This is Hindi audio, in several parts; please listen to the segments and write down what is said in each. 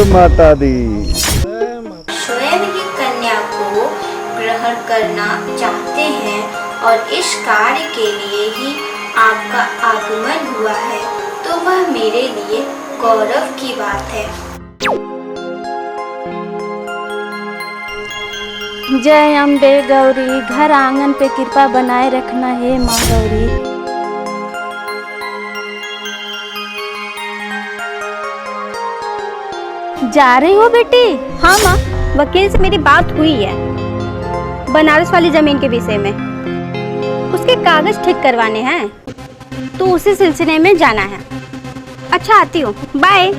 माता दी। स्वयं ही कन्या को ग्रहण करना चाहते हैं और इस कार्य के लिए ही आपका आगमन हुआ है, तो वह मेरे लिए गौरव की बात है। जय अम्बे गौरी, घर आंगन पे कृपा बनाए रखना है माँ गौरी। जा रही हो बेटी? हाँ माँ, वकील से मेरी बात हुई है बनारस वाली जमीन के विषय में। उसके कागज ठीक करवाने हैं, तो उसी सिलसिले में जाना है। अच्छा, आती हूँ, बाय।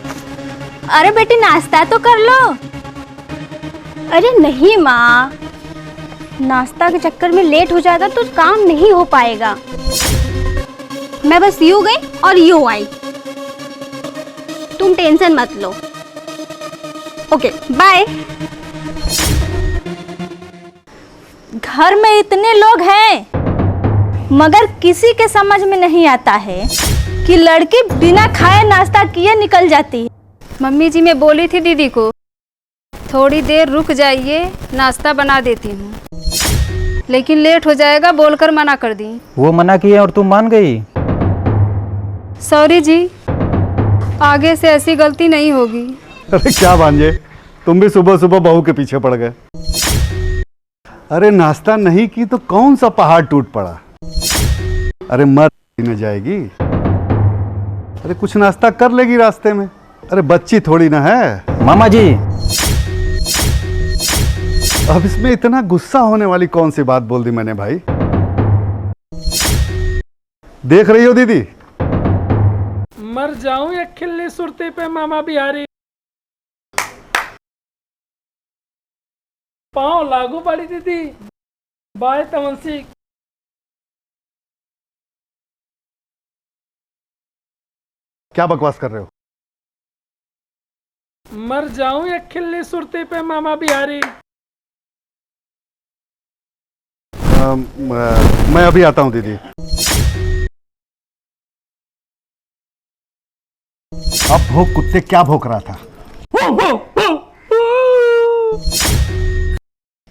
अरे बेटी नाश्ता तो कर लो। अरे नहीं माँ, नाश्ता के चक्कर में लेट हो जाएगा तो काम नहीं हो पाएगा। मैं बस यूं गई और यूं आई, तुम टेंशन मत लो। Okay, bye. घर में इतने लोग हैं, मगर किसी के समझ में नहीं आता है कि लड़की बिना खाए नाश्ता किए निकल जाती है। मम्मी जी, मैं बोली थी दीदी को थोड़ी देर रुक जाइए, नाश्ता बना देती हूँ, लेकिन लेट हो जाएगा बोलकर मना कर दी। वो मना किए और तुम मान गई? सॉरी जी, आगे से ऐसी गलती नहीं होगी। अरे क्या भांजे, तुम भी सुबह सुबह बहू के पीछे पड़ गए। अरे नाश्ता नहीं की तो कौन सा पहाड़ टूट पड़ा। अरे मर न जाएगी। अरे कुछ नाश्ता कर लेगी रास्ते में। अरे बच्ची थोड़ी ना है। मामा जी, अब इसमें इतना गुस्सा होने वाली कौन सी बात बोल दी मैंने भाई? देख रही हो दीदी? मर जाऊं या खिल्ली सुरती पे मामा बिहारी। पाँव लागू पड़ी दीदी। बाय तमंसी। क्या बकवास कर रहे हो? मर जाऊं या खिल्ली सुरती पे मामा बिहारी। मैं अभी आता हूं दीदी। अब भोग कुत्ते क्या भोंक रहा था?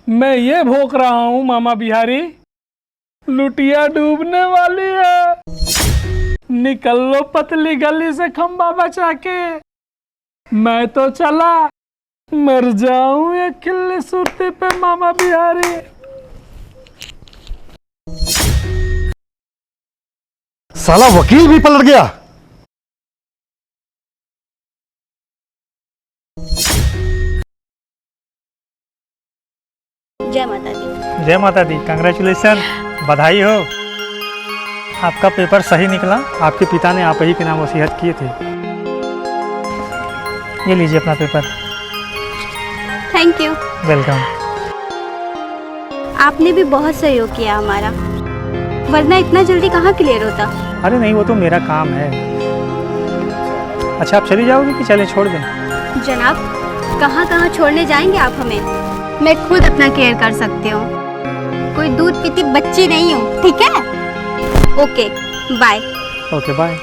मैं ये भोंक रहा हूँ मामा बिहारी, लुटिया डूबने वाली है, निकल लो पतली गली से खंबा बचा के। मैं तो चला, मर जाऊं या खिल्ली सुरती पे मामा बिहारी। साला वकील भी पलट गया। जय माता दी। जय माता दी। कंग्रेचुलेसन, बधाई हो। आपका पेपर सही निकला। आपके पिता ने आप ही के नाम वसीयत किए थे। ये लीजिए अपना पेपर। Thank you. वेलकम। आपने भी बहुत सहयोग किया हमारा, वरना इतना जल्दी कहाँ क्लियर होता। अरे नहीं, वो तो मेरा काम है। अच्छा, आप चली जाओगी कि चले छोड़ दें? जनाब, कहाँ कहाँ छोड़ने जाएंगे आप हमें? मैं खुद अपना केयर कर सकती हूँ। कोई दूध पीती बच्ची नहीं हूँ, ठीक है? Okay, bye. Okay, bye.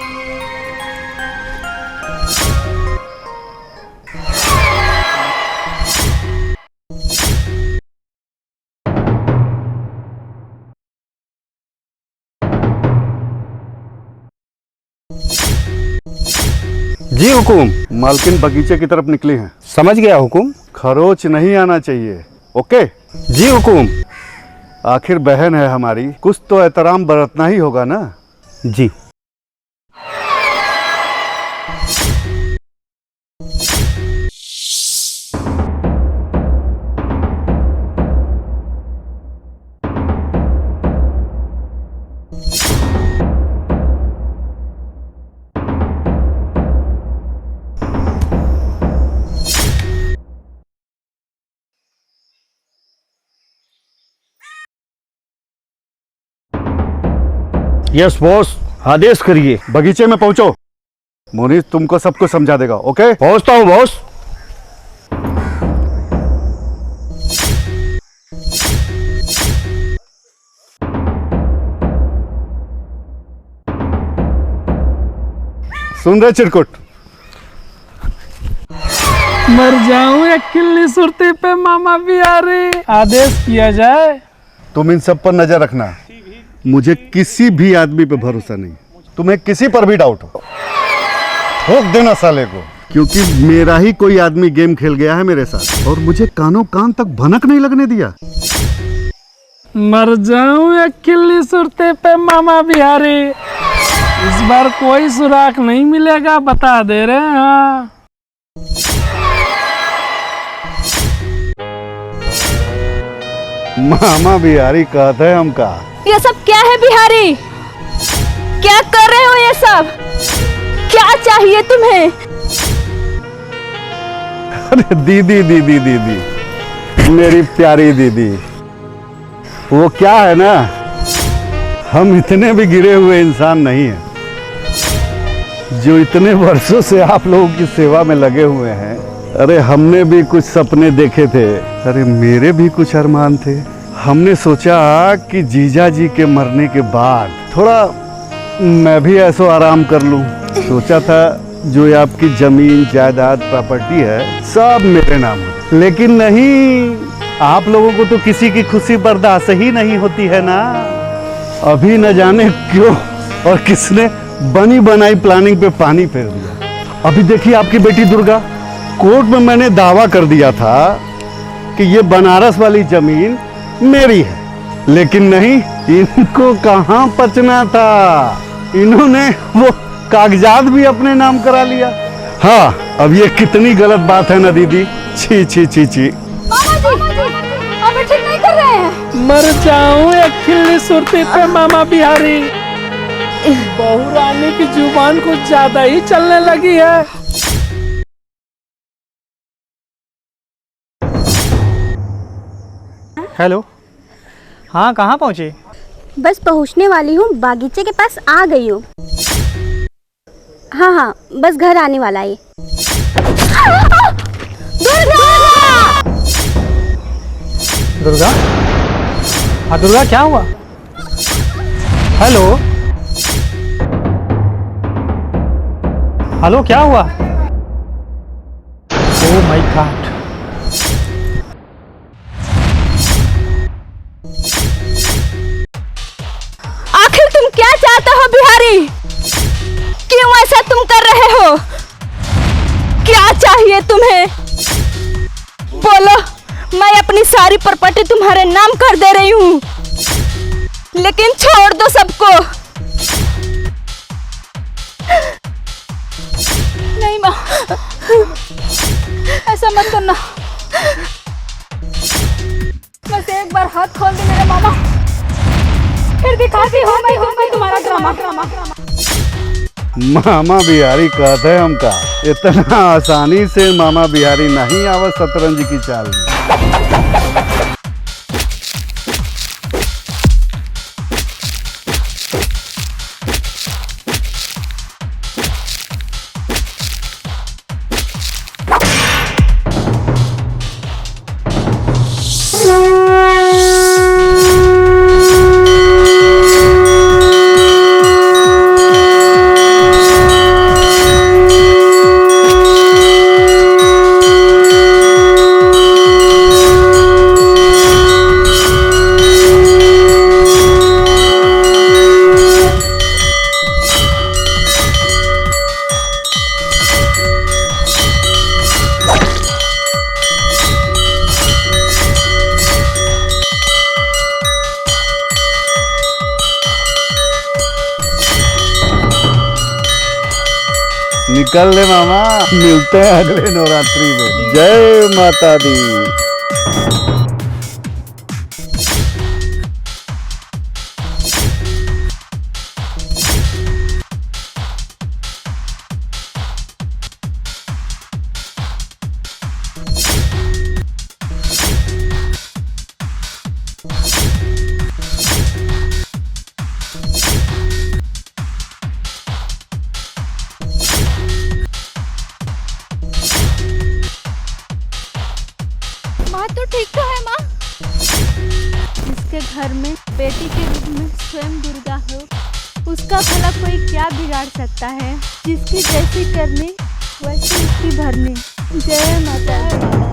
जी हुकुम। मालकिन बगीचे की तरफ निकली हैं। समझ गया हुकुम। खरोच नहीं आना चाहिए। ओके? जी हुकुम। आखिर बहन है हमारी, कुछ तो एहतराम बरतना ही होगा ना? जी। यस बॉस, आदेश करिए। बगीचे में पहुंचो, मुनीस तुमको सब कुछ समझा देगा। ओके? पहुंचता हूँ बॉस। सुन रहे चिरकुट? मर जाऊं एक किल्ली सुरती पे मामा बिहारी, आदेश किया जाए। तुम इन सब पर नजर रखना, मुझे किसी भी आदमी पे भरोसा नहीं। तुम्हें किसी पर भी डाउट हो, ठोक देना साले को, क्योंकि मेरा ही कोई आदमी गेम खेल गया है मेरे साथ और मुझे कानों कान तक भनक नहीं लगने दिया। मर जाऊं एक किल्ली सुरती पे मामा बिहारी, इस बार कोई सुराग नहीं मिलेगा, बता दे रहे हैं। हाँ मामा बिहारी कहते हैं हम का। ये सब क्या है बिहारी? क्या कर रहे हो ये सब? क्या चाहिए तुम्हें? अरे दीदी दीदी दीदी, मेरी प्यारी दीदी, वो क्या है ना, हम इतने भी गिरे हुए इंसान नहीं हैं जो इतने वर्षों से आप लोगों की सेवा में लगे हुए हैं। अरे हमने भी कुछ सपने देखे थे, अरे मेरे भी कुछ अरमान थे। हमने सोचा कि जीजा जी के मरने के बाद थोड़ा मैं भी ऐसो आराम कर लूं। सोचा था जो ये आपकी जमीन जायदाद प्रॉपर्टी है सब मेरे नाम हो, लेकिन नहीं, आप लोगों को तो किसी की खुशी बर्दाश्त ही नहीं होती है ना। अभी न जाने क्यों और किसने बनी बनाई प्लानिंग पे पानी फेर दिया। अभी देखिए आपकी बेटी दुर्गा, कोर्ट में मैंने दावा कर दिया था कि ये बनारस वाली जमीन मेरी है, लेकिन नहीं, इनको कहाँ पचना था, इन्होंने वो कागजात भी अपने नाम करा लिया। हाँ, अब ये कितनी गलत बात है ना दीदी, छी छी छी छी। मामा जी, आप ठीक नहीं कर रहे हैं। मर जाऊं एक खिल्ली सुरती पे मामा बिहारी, बहू रानी की जुबान कुछ ज्यादा ही चलने लगी है। हेलो, हाँ कहाँ पहुँचे? बस पहुंचने वाली हूँ, बागीचे के पास आ गई हूँ। हाँ हाँ, बस घर आने वाला है। दुर्गा? हाँ दुर्गा, क्या हुआ? हेलो हेलो, क्या हुआ? Oh my God. आखिर तुम क्या चाहते हो बिहारी? क्यों ऐसा तुम कर रहे हो? क्या चाहिए तुम्हें? बोलो, मैं अपनी सारी प्रॉपर्टी तुम्हारे नाम कर दे रही हूँ, लेकिन छोड़ दो सबको। नहीं माँ, ऐसा मत करना। बस एक बार हाथ खोल दे मेरे मामा, फिर दिखाती हूँ मैं तुम्हारा ड्रामा। मामा बिहारी कहते हैं हम का, इतना आसानी से मामा बिहारी नहीं आवत शतरंज की चाल में। निकल ले मामा, मिलते हैं अगले नवरात्रि में। जय माता दी। माँ तो ठीक तो है माँ? जिसके घर में बेटी के रूप में स्वयं दुर्गा हो, उसका भला कोई क्या बिगाड़ सकता है? जिसकी जैसी करनी वैसी उसकी भरनी। जय माता दी।